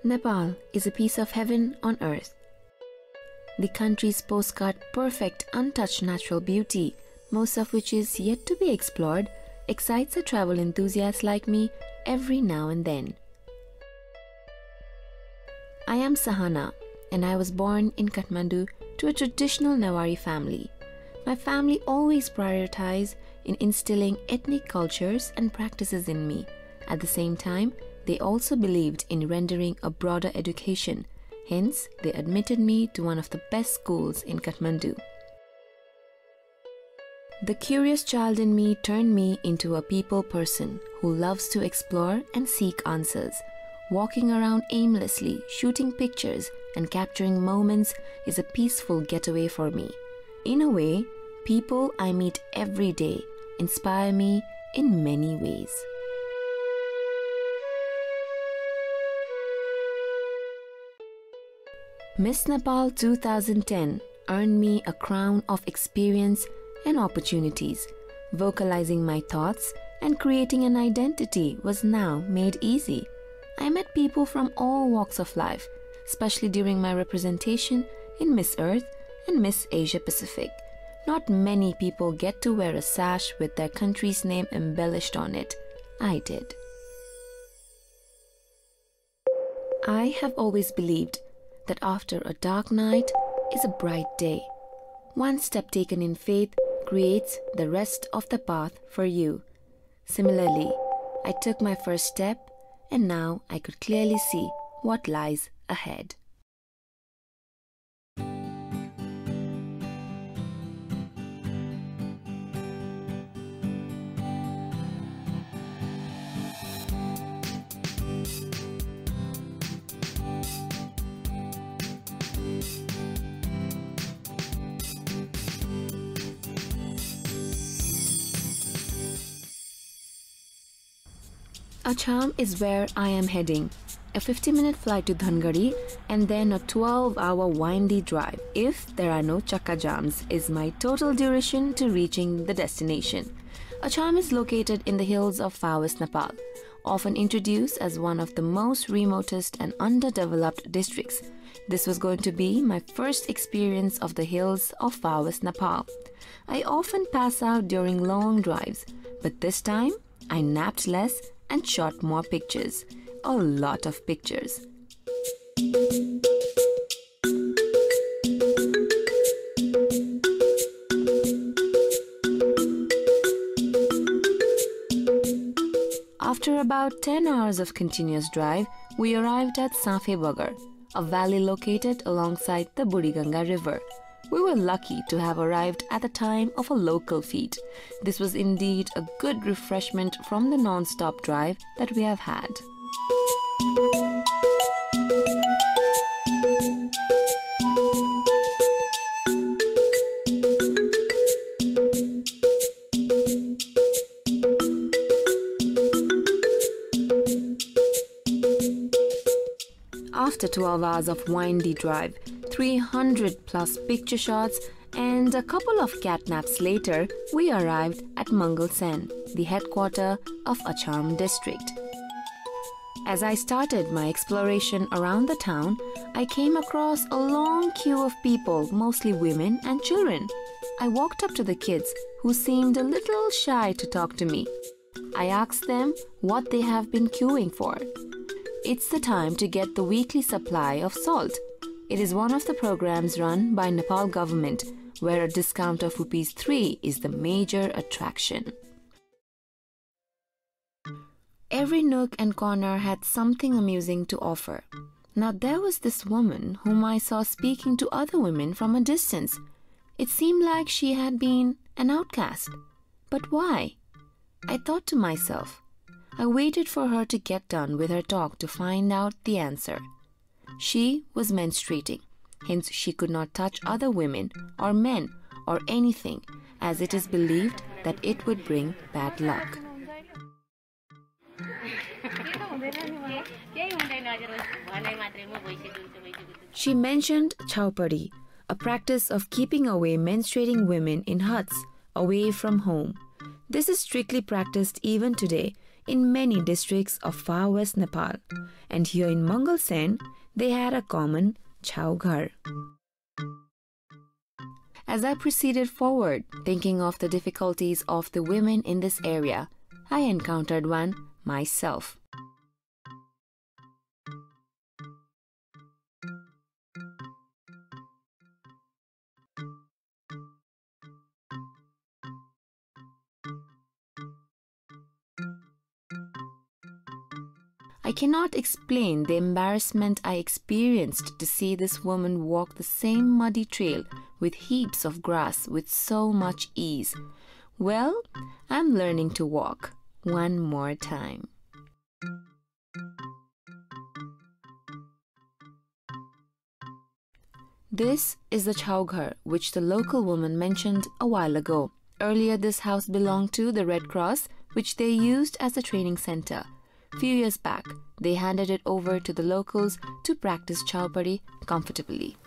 Nepal is a piece of heaven on earth. The country's postcard perfect untouched natural beauty, most of which is yet to be explored, excites a travel enthusiast like me every now and then. I am Sahana, and I was born in Kathmandu to a traditional Newari family. My family always prioritized in instilling ethnic cultures and practices in me. At the same time, they also believed in rendering a broader education. Hence, they admitted me to one of the best schools in Kathmandu. The curious child in me turned me into a people person who loves to explore and seek answers. Walking around aimlessly, shooting pictures and capturing moments is a peaceful getaway for me. In a way, people I meet every day inspire me in many ways. Miss Nepal 2010 earned me a crown of experience and opportunities. Vocalizing my thoughts and creating an identity was now made easy. I met people from all walks of life, especially during my representation in Miss Earth and Miss Asia Pacific. Not many people get to wear a sash with their country's name embellished on it. I did. I have always believed that after a dark night is a bright day. One step taken in faith creates the rest of the path for you. Similarly, I took my first step and now I could clearly see what lies ahead. Achham is where I am heading. A 50-minute flight to Dhangari and then a 12-hour windy drive, if there are no chakka jams, is my total duration to reaching the destination. Achham is located in the hills of far-west Nepal, often introduced as one of the most remotest and underdeveloped districts. This was going to be my first experience of the hills of far-west Nepal. I often pass out during long drives, but this time I napped less and shot more pictures. A lot of pictures. After about 10 hours of continuous drive, we arrived at Bagar, a valley located alongside the Buriganga River. We were lucky to have arrived at the time of a local feed. This was indeed a good refreshment from the non-stop drive that we have had. After 12 hours of windy drive, 300 plus picture shots and a couple of cat naps later, we arrived at Mangal Sen, the headquarters of Achham District. As I started my exploration around the town, I came across a long queue of people, mostly women and children. I walked up to the kids, who seemed a little shy to talk to me. I asked them what they have been queuing for. It's the time to get the weekly supply of salt. It is one of the programs run by Nepal government, where a discount of ₹3 is the major attraction. Every nook and corner had something amusing to offer. Now there was this woman whom I saw speaking to other women from a distance. It seemed like she had been an outcast. But why? I thought to myself. I waited for her to get done with her talk to find out the answer. She was menstruating, hence she could not touch other women or men or anything, as it is believed that it would bring bad luck. She mentioned Chhau, a practice of keeping away menstruating women in huts, away from home. This is strictly practiced even today in many districts of far west Nepal, and here in Mangal Sen, they had a common Chhau Ghar. As I proceeded forward, thinking of the difficulties of the women in this area, I encountered one myself. I cannot explain the embarrassment I experienced to see this woman walk the same muddy trail with heaps of grass with so much ease. Well, I'm learning to walk one more time. This is the Chhau Ghar, which the local woman mentioned a while ago. Earlier, this house belonged to the Red Cross, which they used as a training center. Few years back, they handed it over to the locals to practice Chhaupadi comfortably.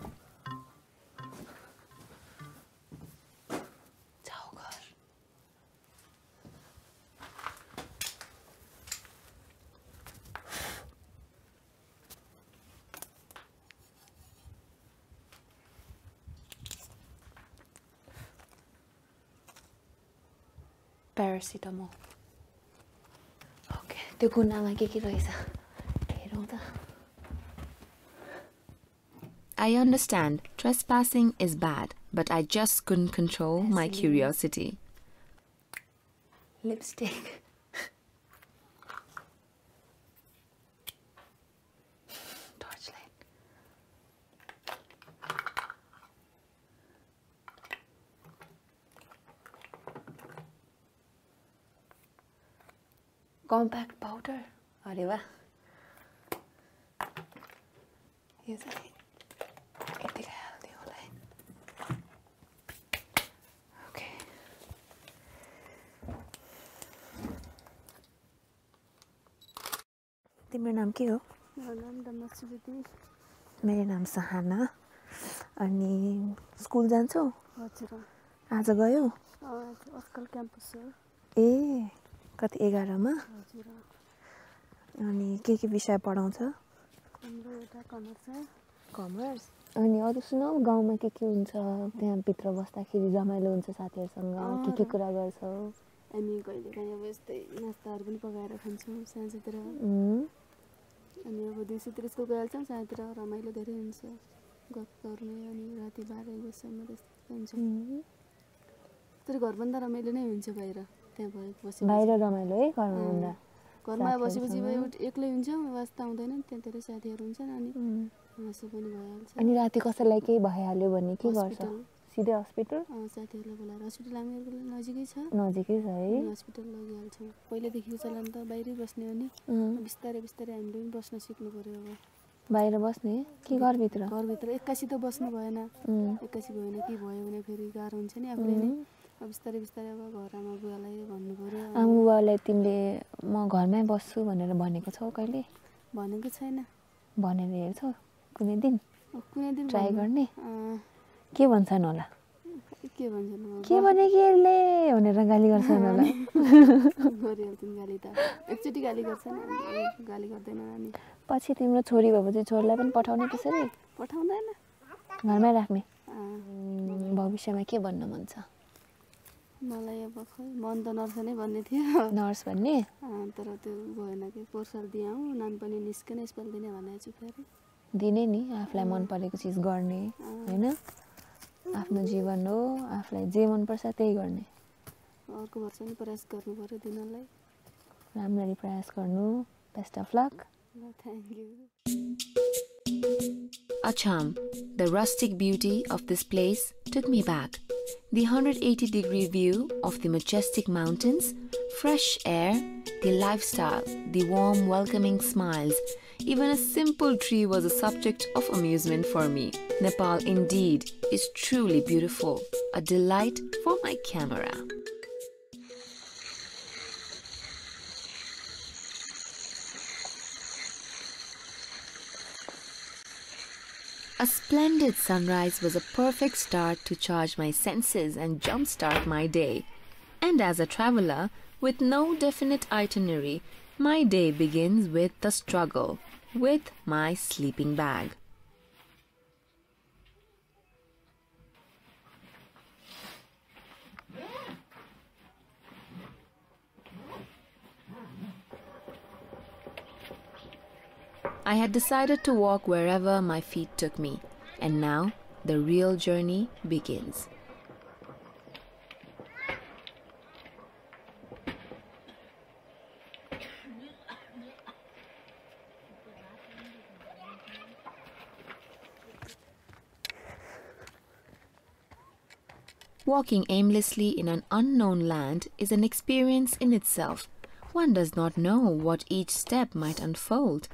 Paracetamol. Okay, त्यो कुनामा के रहेछ हेरौँ त. I understand trespassing is bad, but I just couldn't control my curiosity. Lipstick. Torchlight. Compact powder. अरे वाह. यो चाहिँ यतिकै हाल्दियो होला है. ओके. तिम्रो नाम के हो? मेरो नाम दमस्कृति. मेरो नाम सहाना. अनि स्कुल जान्छौ? हजुर. आज गयो? आजकल क्याम्पस हो. ए कति 11 मा? हजुर. अनि के विषय पढाउँछ? हाम्रो एउटा कमर्स छ. कमर्स. अनि अरु सुनाउ, गाउँमा के हुन्छ? त्यहाँ भित्र बस्दाखेरि रमाइलो हुन्छ साथीहरुसँग? के कुरा गर्छौ? हामी कहिलेकाहीँ अब यस्तै नास्ताहरू पनि पकाएर खान्छौँ साँझतिर. अनि अब दिउँसोतिर स्कुल गइहाल्छौँ, साँझतिर रमाइलो धेरै हुन्छ. गफ गर्ने अनि राति 12 बजेसम्म त्यस्तो हुन्छ. तर घरभन्दा रमाइलो नै हुन्छ बाहिर. त्यहाँ बसेपछि बाहिर रमाइलो है घरमा. घरमा बसेपछि एक्लै हुन्छौँ, वास्ता हुँदैन. त्यहाँ धेरै साथीहरू हुन्छन् अनि हाँसो पनि भइहाल्छ. अनि राति कसैलाई केही भइहाल्यो भने के गर्छ? सिधै हस्पिटल? साथीहरूलाई बोलाएर हस्पिटल हामीहरूको नजिकै छ. नजिकै छ है. हस्पिटल लगिहाल्छौँ. पहिल्यैदेखिको चलन त बाहिरै बस्ने हो नि. बिस्तारै बिस्तारै हामीले पनि बस्न सिक्नु पर्यो. अब बाहिर बस्ने कि घरभित्र? घरभित्र एक्कासी त बस्नु भएन. एक्कासी भएन कि भयो भने फेरि गाह्रो हुन्छ नि आफूले नै. अब बिस्तारै बिस्तारै अब घर आमा बुवालाई भन्नु पर्यो. आमा बुवालाई तिमीले म घरमै बस्छु भनेर भनेको छौ कहिले? भनेको छैन. भनेर हेर्छौ कुनै दिन? कुनै दिन ट्राई गर्ने? के भन्छन् होला? के भन्छन्? के भने कि यसले भनेर गाली गर्छन् होला? गरिहाल्छन् गाली त. एकचोटि गाली गर्छन्, गाली गर्दैन नानी. पछि तिम्रो छोरी भएपछि छोरीलाई पनि पठाउने त्यसरी? पठाउँदैन. घरमै राख्ने? भविष्यमा के बन्न मन छ? मलाई अब खै मन त नर्स नै भन्ने थियो. नर्स भन्ने? तर त्यो भएन कि कोर्सहरू दियौँ, नाम पनि निस्केन, यसपालि दिने भनेको छु फेरि. दिने नि, आफूलाई मन परेको चिज गर्ने हैन? आफ्नो जीवन हो, आफूलाई जे मन पर्छ त्यही गर्ने. अर्को वर्ष नि प्रयास गर्नु पर्यो दिनलाई. राम्ररी प्रयास गर्नु. Best of luck. Thank you. Achham, the rustic beauty of this place took me back. The 180-degree view of the majestic mountains, fresh air, the lifestyle, the warm, welcoming smiles. Even a simple tree was a subject of amusement for me. Nepal indeed is truly beautiful, a delight for my camera. A splendid sunrise was a perfect start to charge my senses and jumpstart my day. And as a traveler, With no definite itinerary, my day begins with the struggle with my sleeping bag. I had decided to walk wherever my feet took me, and now the real journey begins. Walking aimlessly in an unknown land is an experience in itself. One does not know what each step might unfold.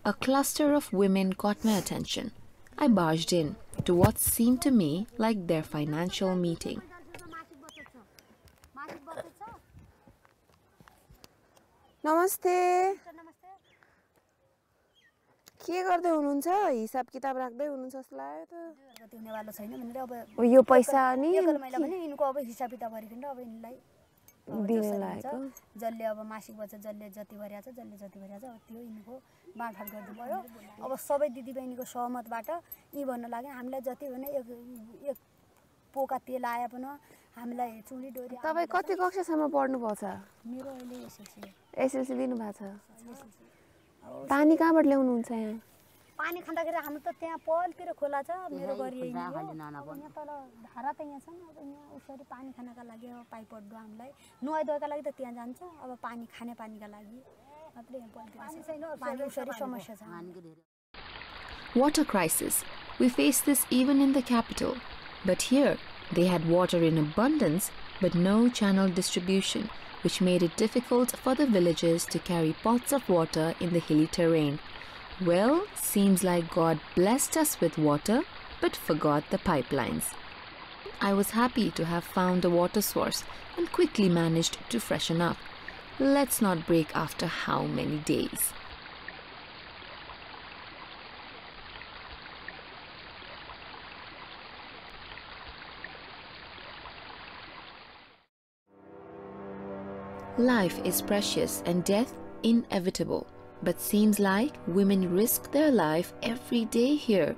A cluster of women caught my attention. I barged in to what seemed to me like their financial meeting. नमस्ते के गर्दै हुनुहुन्छ हिसाब किताब राख्दै हुनुहुन्छ जस्तो लाग्यो त त्यो हुनेवाला छैन भनेर अब यो पैसा अनि एकल महिला पनि यिनको अब हिसाब किताब गरिकन अब यिनलाई दिने लागेको जसले अब मासिक बचत जसले जति भरिया छ जसले जति भरिया छ त्यो यिनको बाँडफाँड गर्नु पर्यो अब सबै दिदीबहिनीको सहमतबाट यी भन्न लाग्यो हामीलाई जति भने एक पोका तेल आए पनि हामीलाई चुडी डोरी तपाई कति कक्षासम्म पढ्नु पर्छ मेरो अहिले एसएलसी दिनु भएको छ पानी कहाँबाट ल्याउनुहुन्छ यहाँ पानी खाँदाखेरि हाम्रो त त्यहाँ पलतिर खोला छ मेरो गरी यहाँ तल धारा त यहाँ छ अब यहाँ उसरी पानी खानका लागि अब पाइपहरू हामीलाई नुहाइधुवाइका लागि त त्यहाँ जान्छ अब पानी खाने पानीका लागि मात्रै यहाँ पलतिर पानी उसरी समस्या छ. Water crisis. We face this even in the capital. But here, they had water in abundance, but no channel distribution, which made it difficult for the villagers to carry pots of water in the hilly terrain. Well, seems like God blessed us with water, but forgot the pipelines. I was happy to have found a water source and quickly managed to freshen up. Let's not break after how many days. Life is precious and death inevitable, but seems like women risk their life every day here.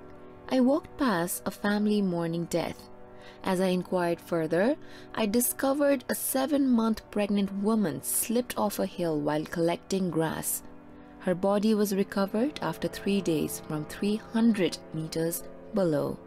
I walked past a family mourning death. As I inquired further, I discovered a 7-month pregnant woman slipped off a hill while collecting grass. Her body was recovered after 3 days from 300 meters below.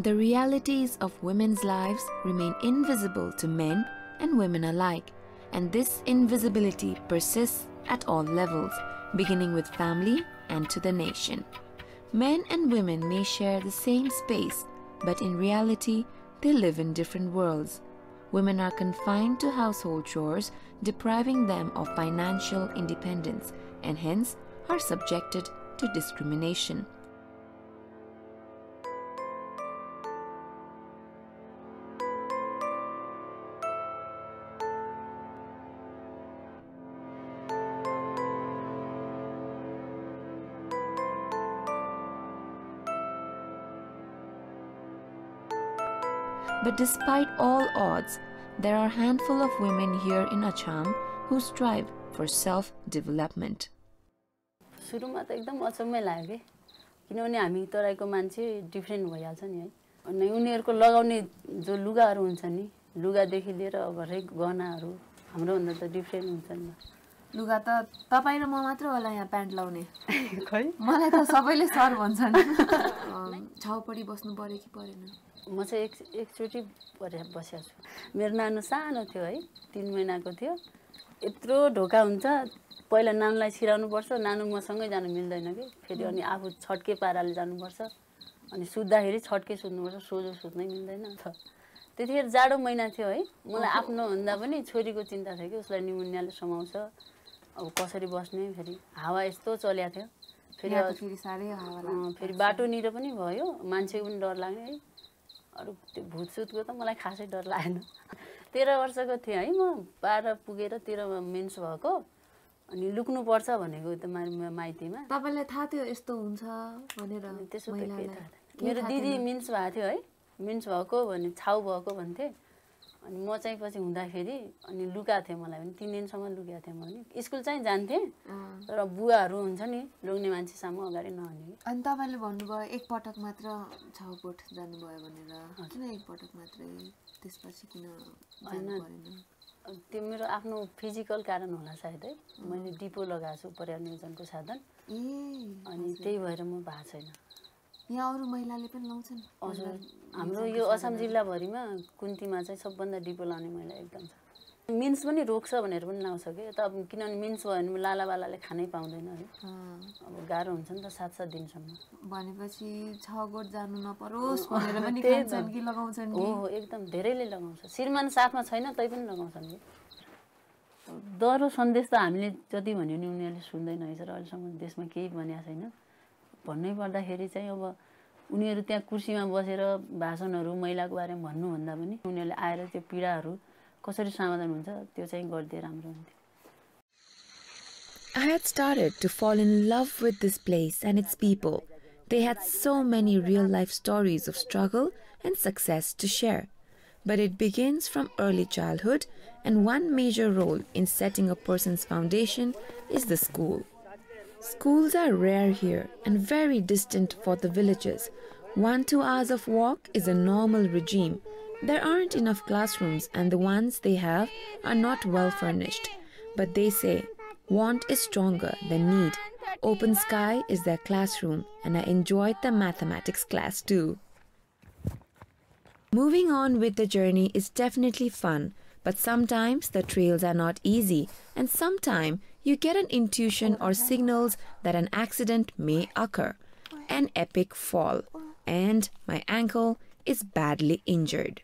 The realities of women's lives remain invisible to men and women alike, and this invisibility persists at all levels, beginning with family and to the nation. Men and women may share the same space, but in reality, they live in different worlds. Women are confined to household chores, depriving them of financial independence, and hence are subjected to discrimination. But despite all odds, there are a handful of women here in Achham who strive for self-development. सुरुमा त एकदम अचम्मै लाग्यो के किनभने हामी तराईको मान्छे different भइहाल्छ नि है अनि उनीहरुको लगाउने जो लुगाहरु हुन्छ नि लुगादेखि लिएर अब हरेक गहनाहरु हाम्रो भन्दा त डिफरेन्ट हुन्छ नि लुगा त तपाई र म मात्र होला यहाँ प्यान्ट लाउने खै मलाई त सबैले सर भन्छन् छाउपडी बस्नु पर्यो कि परेन म चाहिँ एकचोटी बसेको छु मेरो नानु सानो थियो है 3 महिनाको थियो यत्रो ढोका हुन्छ पहिला नानुलाई छिराउनु पर्छ नानु मसँगै जानु मिल्दैन के फेरि अनि आफू छटके पाराले जानु पर्छ अनि सुत्दाखेरि छट्के सुत्नुपर्छ, सोझो सुत्नै मिल्दैन त। त्यतिखेर जाडो महिना थियो है, मलाई आफ्नो भन्दा पनि छोरीको चिन्ता थियो कि उसलाई निमोनियाले समाउँछ, अब कसरी बस्ने, फेरि हावा यस्तो चलेको थियो, फेरि बाटोनिर पनि भयो, मान्छेको पनि डर लाग्ने है। अरू त्यो भूतसुतको त मलाई खासै डर लागेन। 13 वर्षको थिएँ है म, 12 पुगेर 13मा मेन्स भएको, अनि लुक्नुपर्छ भनेको त माइतीमा। तपाईलाई थाहा थियो यस्तो हुन्छ भनेर? त्यसो त के थाहा थियो, मेरो दिदी मेन्स भएको थियो है, मेन्स भएको भने छाउ भएको भन्थे। अनि म चाहिँ पछि हुँदाखेरि अनि लुका थियो, मलाई पनि 3 दिनसम्म लुकेको थिएँ म पनि। स्कुल चाहिँ जान्थेँ, तर बुवाहरू हुन्छ नि लोग्ने मान्छेसम्म अगाडि नहुने। अनि तपाईँले भन्नुभयो एकपटक मात्र छाउकोट जानुभयो भनेर, किन एकपटक मात्रै, त्यसपछि किन जानु परेन? त्यो मेरो आफ्नो फिजिकल कारण होला सायद है, मैले डिपो लगाएको छु पर्यावरणजनको साधन, अनि त्यही भएर म भएको छैन। यहाँ अरू महिलाले पनि लाउँछन्? हजुर, हाम्रो यो असम जिल्लाभरिमा कुन्तीमा चाहिँ सबभन्दा डिपो लाउने महिला एकदम छ। मिन्स पनि रोक्छ भनेर पनि लाउँछ कि, त किनभने मिन्स भयो भने लालाबालाले खानै पाउँदैन है, अब गाह्रो हुन्छ नि त 7-7 दिनसम्म। भनेपछि छाउकोट जानु नपरोस् भनेर पनि खान्छन् कि लगाउँछन् कि? हो, एकदम धेरैले लगाउँछ। श्रीमान साथमा छैन तै पनि लगाउँछन् कि। डह्रो सन्देश त हामीले जति भन्यो नि उनीहरूले सुन्दैन है सर, अहिलेसम्म देशमा केही भनेको छैन। भन्नै पर्दाखेरि चाहिँ अब उनीहरू त्यहाँ कुर्सीमा बसेर भाषणहरू महिलाको बारेमा भन्नुभन्दा पनि उनीहरूले आएर त्यो पीडाहरू कसरी समाधान हुन्छ त्यो चाहिँ गरिदिए राम्रो हुन्थ्यो। I had started to fall in love with this place and its people. They had so many real-life stories of struggle and success to share. But it begins from early childhood, and one major role in setting a person's foundation is the school. Schools are rare here and very distant for the villages. 1-2 hours of walk is a normal regime. There aren't enough classrooms, and the ones they have are not well furnished. But they say, want is stronger than need. Open sky is their classroom, and I enjoyed the mathematics class too. Moving on with the journey is definitely fun, but sometimes the trails are not easy, and sometimes you get an intuition or signals that an accident may occur. An epic fall, and my ankle is badly injured.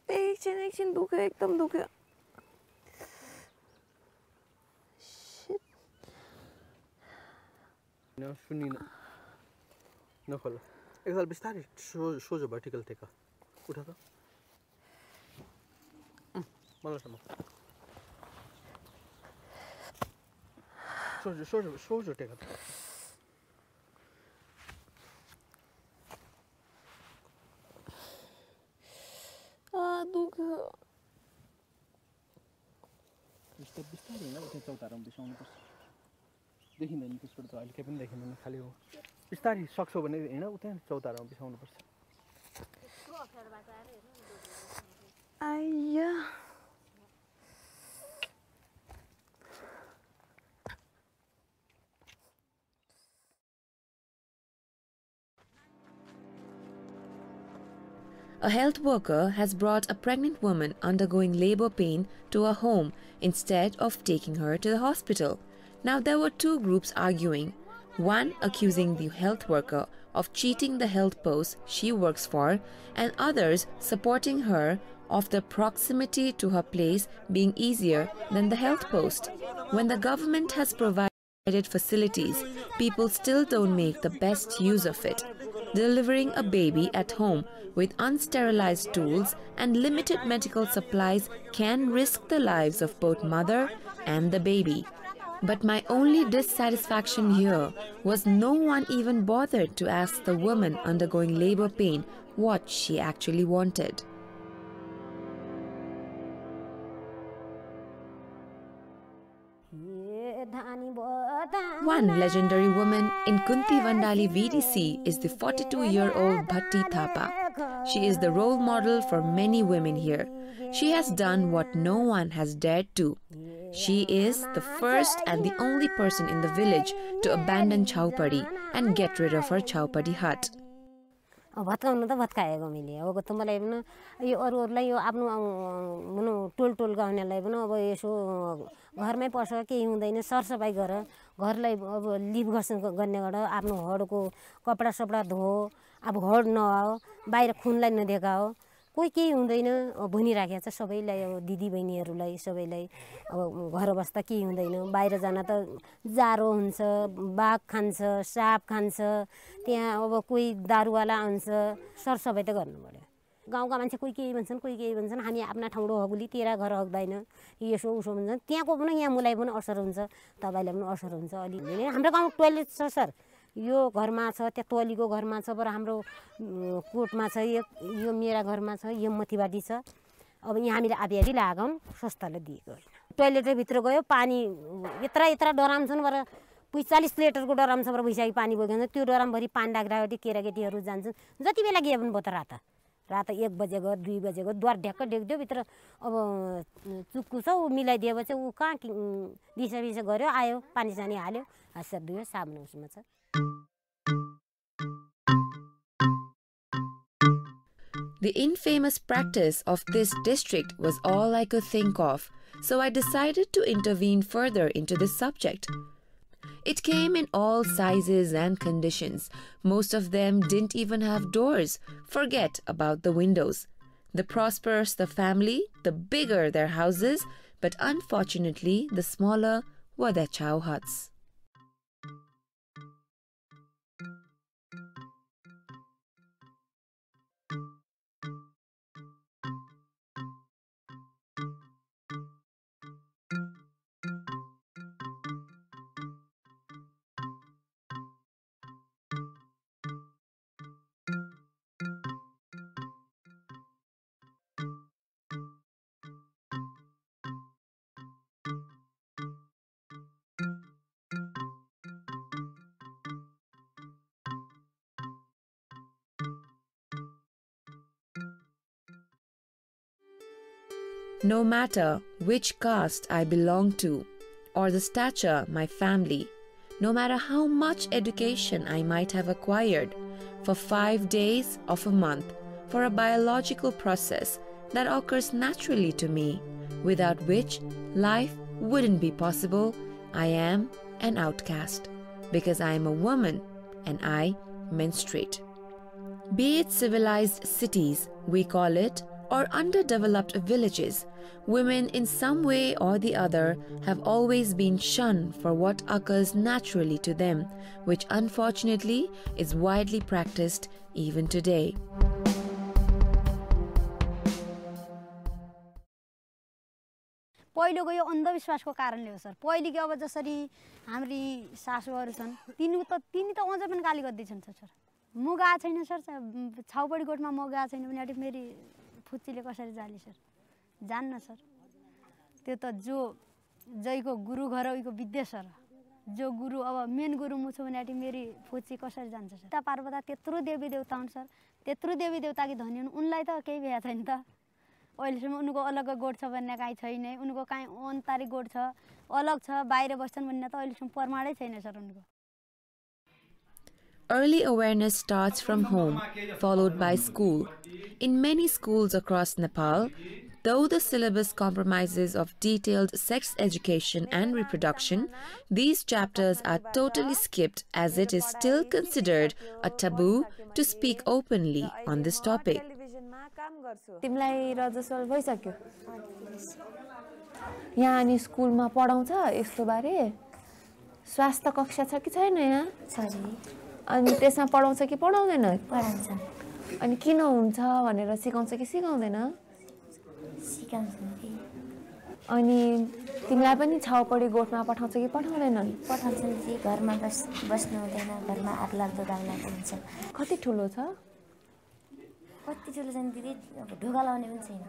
एकछिन दुख्यो, एकदम दुख्यो। सुनिन नखोल एकताल बिस्तारै सोझो vertical take उठा त मलाई सम सोझो टेक दुख्यो। बिस्तारै होइन उता चौतारामा बिसाउनुपर्छ, देखिँदैन त्यसबाट त अहिले केही पनि देखिँदैन, खालि हो। बिस्तारै सक्छौ भने होइन उता चौतारामा बिसाउनुपर्छ। आइया A health worker has brought a pregnant woman undergoing labor pain to a home instead of taking her to the hospital. Now there were two groups arguing, one accusing the health worker of cheating the health post she works for, and others supporting her of the proximity to her place being easier than the health post. When the government has provided facilities, people still don't make the best use of it. Delivering a baby at home with unsterilized tools and limited medical supplies can risk the lives of both mother and the baby. But my only dissatisfaction here was no one even bothered to ask the woman undergoing labor pain what she actually wanted. One legendary woman in Kunti Vandali VDC is the 42-year-old Bhatti Thapa. She is the role model for many women here. She has done what no one has dared to. She is the first and the only person in the village to abandon Chhaupadi and get rid of her Chhaupadi hut. भत्काउनु त भत्काएको मैले अब त मलाई पनि यो अरूहरूलाई यो आफ्नो भनौँ toll गाउनेलाई पनि अब यसो घरमै पस्छ केही हुँदैन सरसफाइ गर घरलाई अब लिभ गर्ने गर आफ्नो हडको कपडा सपडा धो अब हड नआओ बाहिर खुनलाई नदेखाओ कोही केही हुँदैन भनिराखेको छ सबैलाई अब दिदी बहिनीहरूलाई सबैलाई अब घर बस्दा केही हुँदैन बाहिर जान त जाडो हुन्छ बाघ खान्छ साप खान्छ त्यहाँ अब कोही दारूवाला आउँछ सरसफाइ त गर्नु पर्यो गाउँका मान्छे कोही केही भन्छन् हामी आफ्ना ठाउँडो हगुली तेरा घर हग्दैन यसो उसो भन्छन् त्यहाँको पनि यहाँ मुलाई पनि असर हुन्छ तपाईँलाई पनि असर हुन्छ अलि हाम्रो गाउँ टोइलेट छ सर यो घरमा छ त्यहाँ तोलीको घरमा छ बर हाम्रो कोटमा छ यो मेरा घरमा छ यो मथीबाटी छ अब यहाँ हामीले आधी लगाएको सस्ताले दिएको होइन टोइलेटभित्र गयो पानी यत्रा डराम छन् बर 40 लिटरको डराम छ बर भइसक्यो पानी बोकेको त्यो डरामभरि पानी राख्दाखेरि केटाकेटीहरू जान्छन् जति बेला गए पनि बोत रात 1 बजेको 2 बजेको द्वार ढ्याक्क ढेक्दियो भित्र अब चुक्कु छ ऊ मिलाइदिएपछि ऊ कहाँ दिसा गऱ्यो आयो पानी सानी हाल्यो हात धुयो साबुन उसमा छ The infamous practice of this district was all I could think of, so I decided to intervene further into this subject. It came in all sizes and conditions. Most of them didn't even have doors. Forget about the windows. The prosperous the family, the bigger their houses, but unfortunately, the smaller were their Chhau huts. No matter which caste I belong to, or the stature my family, no matter how much education I might have acquired, for 5 days of a month, for a biological process that occurs naturally to me, without which life wouldn't be possible, I am an outcast, because I am a woman and I menstruate. Be it civilized cities, we call it, or underdeveloped villages, women in some way or the other have always been shunned for what occurs naturally to them, which unfortunately is widely practiced even today. पहिलोको यो अन्धविश्वासको कारणले हो sir पहिले के अब जसरी हाम्री सासूहरू छन् तिनी त अझै पनि गाली गर्दैछन् सर म गएको छैन सर छाउपडी कोटमा म गएको छैन भने मेरी फुच्चीले कसरी जाली सर जान्न सर त्यो त जो जैको गुरु घर उइको विद्या सर जो गुरु अब मेन गुरु म छु भने मेरी फुच्ची कसरी जान्छ सर ता पार्वता त्यत्रो देवी देवता हुन् सर त्यत्रो देवी देवताकी धनी हुन् उनलाई त केही भ्या छैन त अहिलेसम्म उनको अलग गोठ छ भन्ने काहीँ छैन उनको काहीँ अन्तारी गोठ छ अलग छ बाहिर बस्छन् भन्ने त अहिलेसम्म प्रमाणै छैन सर उनको Early awareness starts from home, followed by school. In many schools across Nepal, though the syllabus compromises of detailed sex education and reproduction, these chapters are totally skipped as it is still considered a taboo to speak openly on this topic. तिमीलाई रजस्वल भइसक्यो यहाँ अनि स्कुलमा पढाउँछ यस्तो बारे स्वास्थ्य कक्षा छ कि छैन यहाँ अनि त्यसमा पढाउँछ कि पढाउँदैन पढाउँछ अनि किन हुन्छ भनेर सिकाउँछ कि सिकाउँदैन सिकाउँछ अनि तिमीलाई पनि छाउपडी गोठमा पठाउँछ कि पठाउँदैनन् पठाउँछन् जी घरमा बस्नु हुँदैन घरमा आग लाग्दो दाग लाग्दो हुन्छ कति ठुलो छ कति ठुलो छैन दिदी ढोका लाउने पनि छैन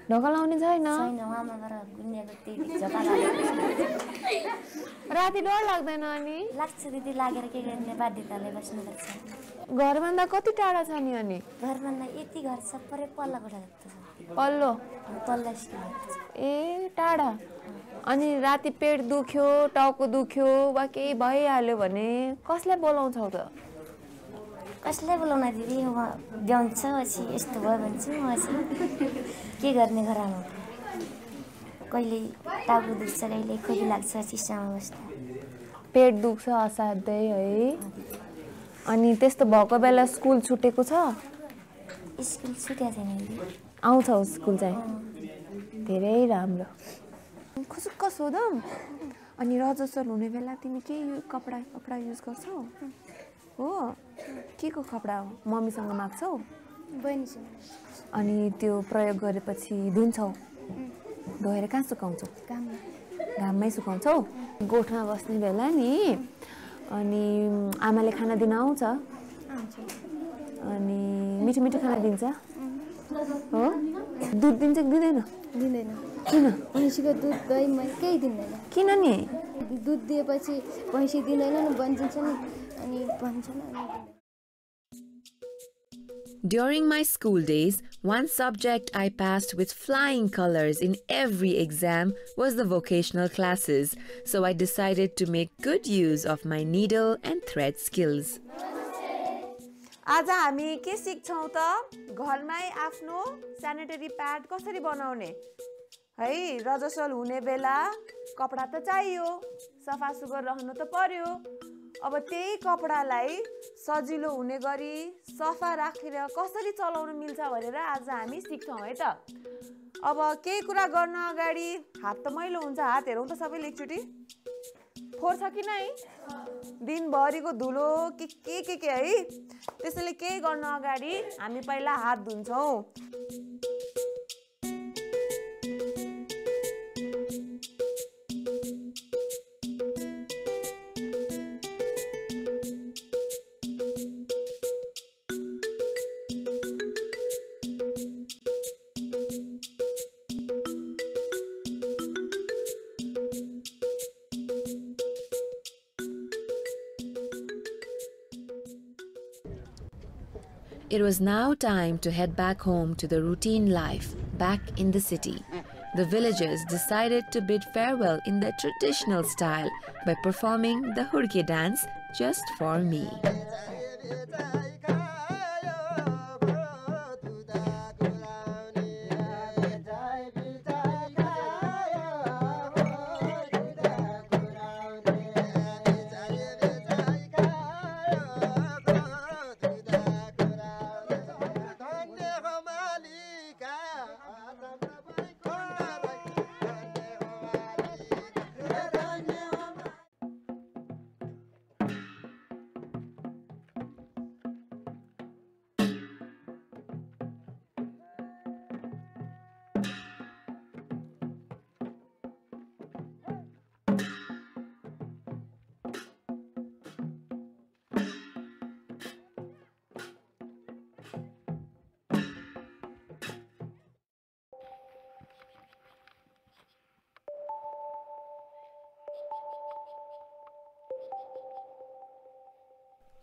ढोका लाउने छैन छैन उहाँमा गएर गुन्नेको त्यही झोका लागेको राति डर लाग्दैन अनि लाग्छ दिदी लागेर के गर्ने बाध्यताले बस्नुपर्छ घरभन्दा कति टाढा छ नि अनि घरभन्दा यति घर छ परे पल्ला कोठा जस्तो छ पल्लो पल्ला ए टाढा अनि राति पेट दुख्यो टाउको दुख्यो वा केही भइहाल्यो भने कसलाई बोलाउँछौ त कसैलाई बोलाउन दिदी म ब्याउँछ पछि यस्तो भयो भन्छु म चाहिँ के गर्ने गराउनु कहिले टाउको दुख्छ कहिले खोकी लाग्छ चिसोमा बस्दा पेट दुख्छ असाध्यै है अनि त्यस्तो भएको बेला स्कुल छुटेको छ स्कुल छुट्या छैन दिदी आउँछौ स्कुल चाहिँ धेरै राम्रो खुसुक्क सोधौँ अनि रजस्वल हुने बेला तिमी के कपडा युज गर्छौ हो के को कपडा हो मम्मीसँग माग्छौ बहिनीसँग अनि त्यो प्रयोग गरेपछि धुन्छौ धोएर कहाँ सुकाउँछौ घाममै सुकाउँछौ गोठमा बस्ने बेला नि अनि आमाले खाना दिन आउँछ अनि मिठो मिठो खाना दिन्छ हो दुध दिन्छ कि दिँदैन दिँदैन किन भैँसीको दुध दही मैले केही दिँदैन किन नि दुध दिएपछि भैँसी दिँदैन नि बन्चिन्छ नि अनि भन्छ नि During my school days, one subject I passed with flying colors in every exam was the vocational classes, so I decided to make good use of my needle and thread skills. आज हामी के सिक्छौं त घरमै आफ्नो sanitary pad कसरी बनाउने है रजस्वल हुने बेला कपडा त चाहियो सफा सुग्घर रहनु त पर्यो अब त्यही कपडालाई सजिलो हुने गरी सफा राखेर कसरी चलाउन मिल्छ भनेर आज हामी सिक्छौं है त अब केही कुरा गर्न अगाडि हात त मैलो हुन्छ हात हेरौँ त सबैले एकचोटी फोहोर छ कि नै दिनभरिको धुलो के है त्यसैले केही गर्न अगाडि हामी पहिला हात धुन्छौं It was now time to head back home to the routine life, back in the city. The villagers decided to bid farewell in their traditional style by performing the hurke dance just for me.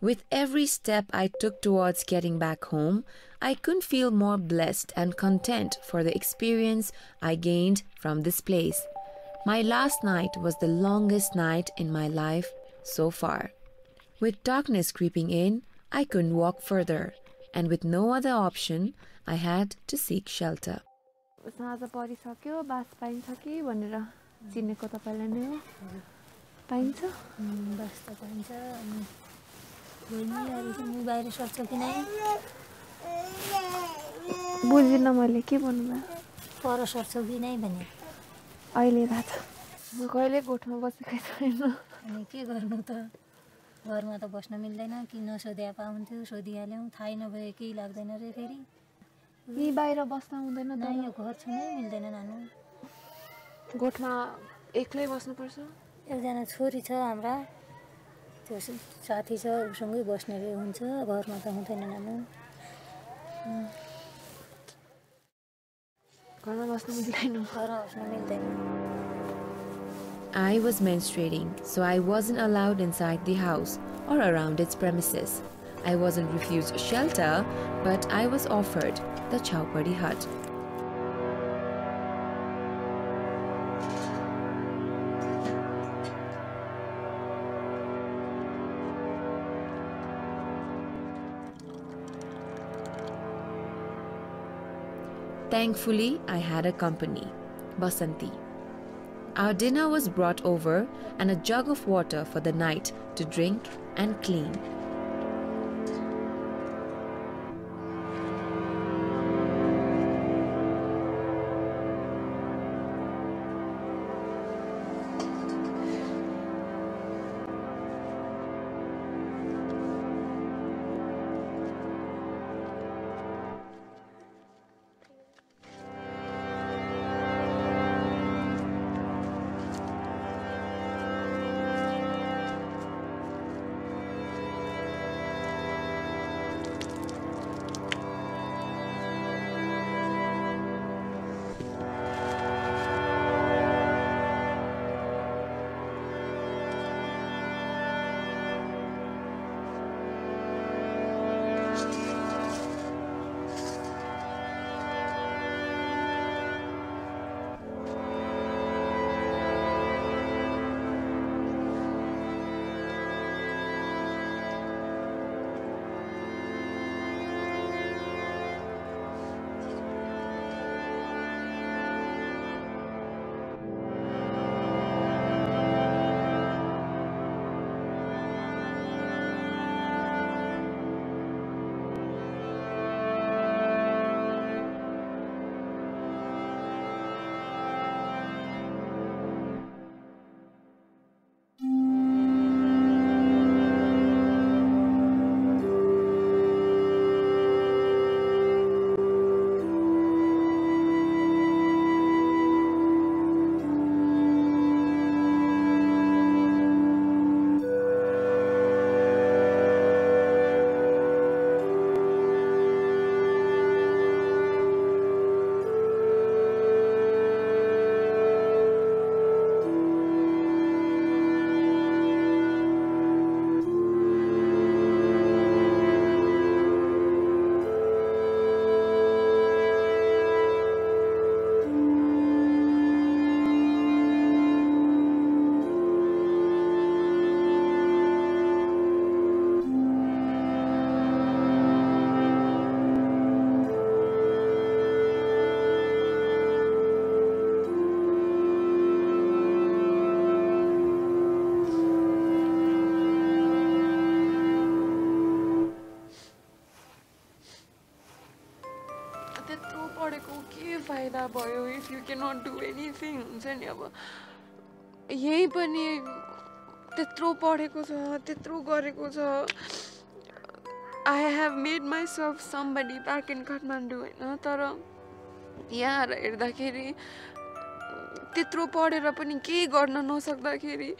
With every step I took towards getting back home, I couldn't feel more blessed and content for the experience I gained from this place. My last night was the longest night in my life so far. With darkness creeping in, I couldn't walk further, and with no other option, I had to seek shelter. साँझ परिसक्यो बास पाइन्छ कि भनेर चिनेको तपाईलाई नै हो पाइन्छ बास त पाइन्छ बहिनी बाहिर सक्छ कि नै बुझिन मैले के भन्नुभयो पर सक्छौ कि नै भने अहिले थाहा छ म कहिले गोठमा बसेकै छैन अनि के गर्नु त घरमा त बस्न मिल्दैन कि नसोध्या पाउँथ्यो सोधिहाल्यौँ थाहै नभए केही लाग्दैन रे फेरि यी बाहिर बस्न हुँदैन त यो घर छुनै मिल्दैन नानु गोठमा एक्लै बस्नुपर्छ एकजना छोरी छ हाम्रा त्यो साथी छ उसँगै बस्ने हुन्छ घरमा त हुँदैन नानु घरमा बस्न मिल्दैन घरमा बस्न मिल्दैन I was menstruating, so I wasn't allowed inside the house or around its premises. I wasn't refused shelter, but I was offered the Chhau Hut. Thankfully, I had a company, Basanti. Our dinner was brought over and a jug of water for the night to drink and clean. फाइदा भयो if you can not do anything हुन्छ नि अब यही पनि त्यत्रो पढेको छ त्यत्रो गरेको छ I have made myself somebody back in Kathmandu होइन तर यहाँ हेर्दाखेरि त्यत्रो पढेर पनि केही गर्न नसक्दाखेरि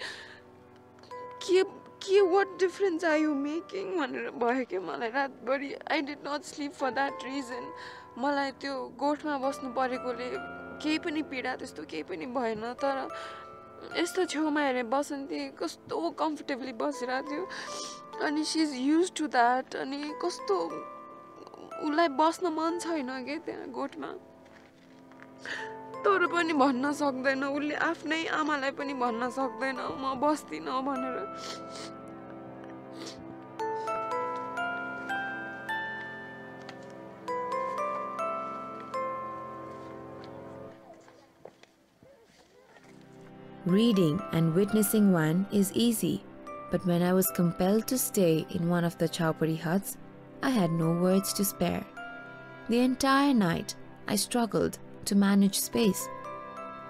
के वाट डिफरेन्स आर यु मेकिङ भनेर भयो कि मलाई रातभरि I did not slip for that region मलाई त्यो गोठमा बस्नु परेकोले केही पनि पीडा त्यस्तो केही पनि भएन तर यस्तो छेउमा हेरेँ बसन्ती कस्तो कम्फर्टेबली बसिरहेको थियो अनि सी इज युज टु द्याट अनि कस्तो उसलाई बस्न मन छैन कि त्यहाँ गोठमा तर पनि भन्न सक्दैन उसले आफ्नै आमालाई पनि भन्न सक्दैन म बस्दिनँ भनेर Reading and witnessing one is easy, but when I was compelled to stay in one of the Chhaupadi huts, I had no words to spare. The entire night, I struggled to manage space.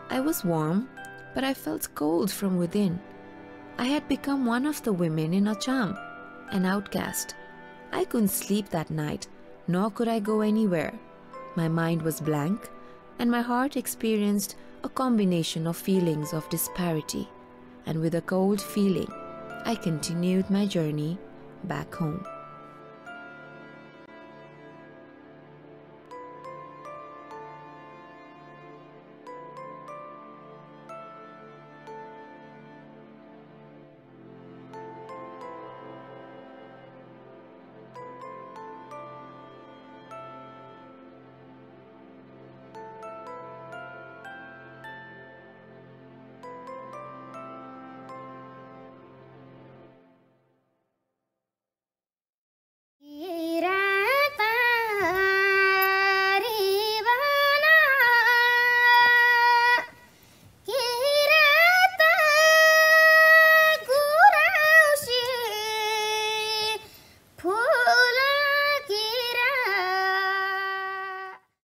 I was warm, but I felt cold from within. I had become one of the women in Achham, an outcast. I couldn't sleep that night, nor could I go anywhere. My mind was blank, and my heart experienced a combination of feelings of disparity, and with a cold feeling, I continued my journey back home.